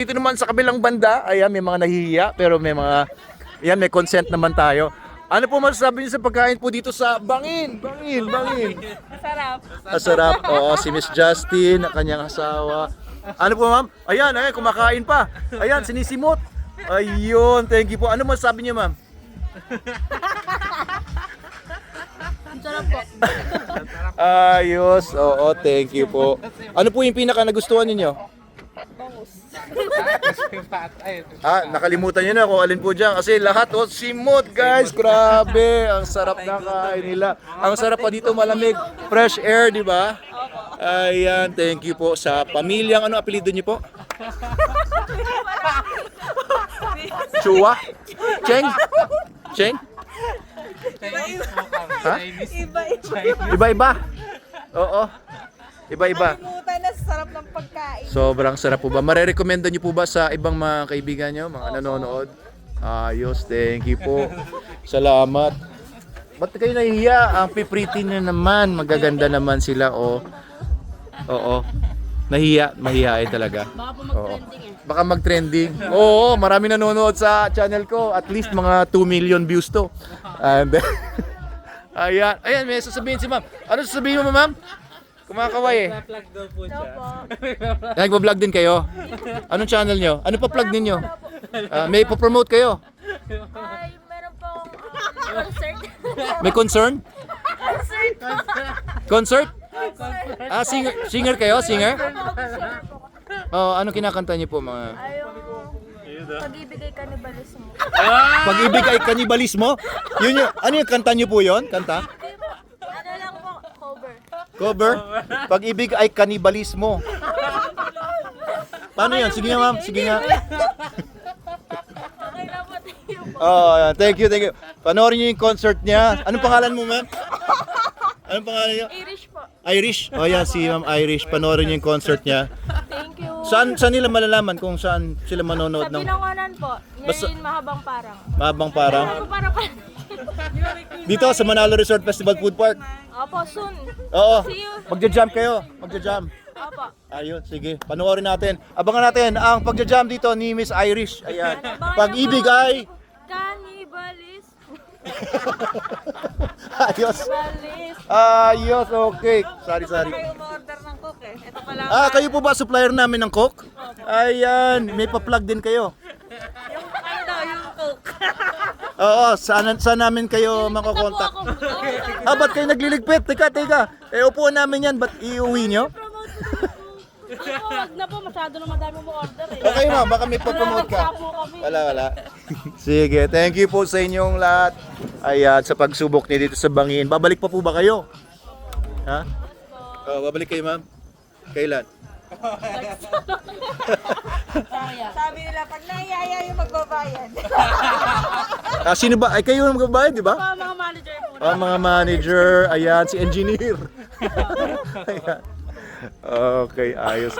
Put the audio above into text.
Dito naman sa kabilang banda, ayan, may mga nahihiya, pero may mga, ayan, may consent naman tayo. Ano po masasabi niyo sa pagkain po dito sa Bangin? Bangin. Masarap. Masarap. Oo, si Miss Justin, ang kanyang asawa. Ano po, ma'am? Ayan, kumakain pa. Ayan, sinisimot. Ayun, thank you po. Ano masasabi niyo, ma'am? Masarap po. Ayos. Oo, thank you po. Ano po yung pinaka nagustuhan niyo? Nakalimutan niyo na kung alin po dyan. Kasi lahat, simot guys. Grabe. Ang sarap na kain nila. Ang sarap pa dito, malamig. Fresh air, di ba? Ayan, thank you po sa pamilyang, ano apelido niyo po? Chua? Cheng? Cheng? Ha? Iba-iba. Oo. Iba-iba. Kalimutan na sarap ng pagkain. Sobrang sarap po ba? Marerekomenda niyo po ba sa ibang mga kaibigan niyo, mga nanonood? Ayos, thank you po. Salamat. Ba't kayo nahihiya? Ang pipriti niyo naman, magaganda naman sila, oh. Oo. Mahihiyain talaga. Baka po mag-trending eh. Baka mag-trending. Oo, marami nanonood sa channel ko. At least mga 2 million views to. And ayan, may sasabihin si ma'am. Ano sasabihin mo, ma'am? Kumakaway eh. Plug daw po siya. Nagpa-vlog din kayo? Anong channel nyo? Ano pa plug ninyo? May po-promote kayo? Ay, meron po concert. May concern? Concert? Singer kayo? Singer? Oh, anong kinakanta niyo po mga? Ay, yung pag-ibig ay kanibalismo. Pag-ibig ay kanibalismo? Yun yung, ano yung kanta niyo po yun? Kanta? Ano lang po, cover. Cover? Pag-ibig ay kanibalismo. Paano yun? Sige nga ma'am, sige nga. Okay na po, thank you po. Oh, thank you. Panoorin niyo yung concert niya. Anong pangalan mo, ma'am? Anong pangalan niyo? Irish po. Irish? Oh, yan, si Ma'am Irish. Panoorin niyo yung concert niya. Thank you. Saan nila malalaman kung saan sila manonood Sa ng Binangonan po. Basta- Ngayon, mahabang parang. Mahabang Parang? Parang pa. Dito sa Manalo Resort Festival Food Park. Opo, soon. Oo. See you. Magja-jam kayo. Magja-jam. Opo. Ayun, sige. Panoorin natin. Abangan natin ang pagja-jam dito ni Miss Irish. Ayan. Pag-ibig ay... Cannibalism. Ayos. Balis. Ayos, okay. Sorry. Kayo ma-order ng coke eh. Ito pala. Kayo po ba supplier namin ng Coke? Ayan, may pa-plug din kayo. Yung ano daw, yung coke. Oo, saan namin kayo makokontak? Ba't kayo nagliligpit? Teka. Upuan namin yan, ba't iuwi nyo? Wag na po, masyado na madami mo order eh. Okay ma'am, baka may pa-promote ka. Wala. Sige, thank you po sa inyong lahat. Ayan, sa pagsubok niyo dito sa Bangin. Babalik pa po ba kayo? Ha? Babalik kayo ma'am? Kailan? Sabi nila, pag naiyaya yung magbabayad. Sino ba? Ay, kayo ang magbabayad, di ba? Mga manager po. Mga manager, ayan, si engineer. Ayan. Okay, ayos.